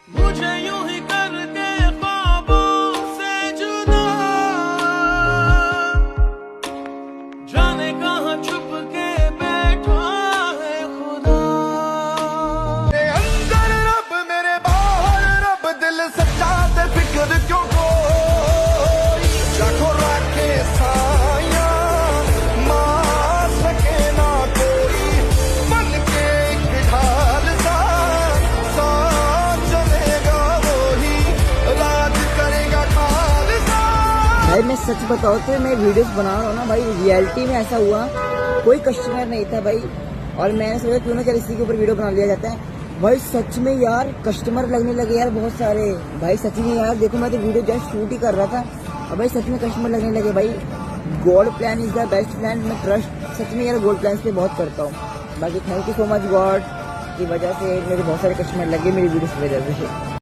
मुझे यूं ही करके ख्वाबों से जुदा, जाने कहाँ छुप के बैठा है खुदा। मेरे अंदर रब मेरे बाहर रब, दिल सच्चा ते फिक्र क्यों कोई, लाखों राखे साया मार सके ना कोई, बन के एक ढाल सा साथ चलेगा वही, राज करेगा खालसा। भाई मैं सच बताऊँ तो मैं वीडियोस बना रहा हूँ ना भाई, रियलिटी में ऐसा हुआ कोई कस्टमर नहीं था भाई, और मैंने सोचा क्यों ना चल इसी के ऊपर वीडियो बना लिया जाता है। भाई सच में यार कस्टमर लगने लगे यार बहुत सारे, भाई सच में यार देखो मैं तो वीडियो जस्ट शूट ही कर रहा था और भाई सच में कस्टमर लगने लगे। भाई gold plan is the best plan, मैं ट्रस्ट सच में यार गोल्ड प्लान पे बहुत करता हूँ। बाकी thank you so much God की वजह से मेरे बहुत सारे कस्टमर लगे मेरी वीडियोस की वजह से।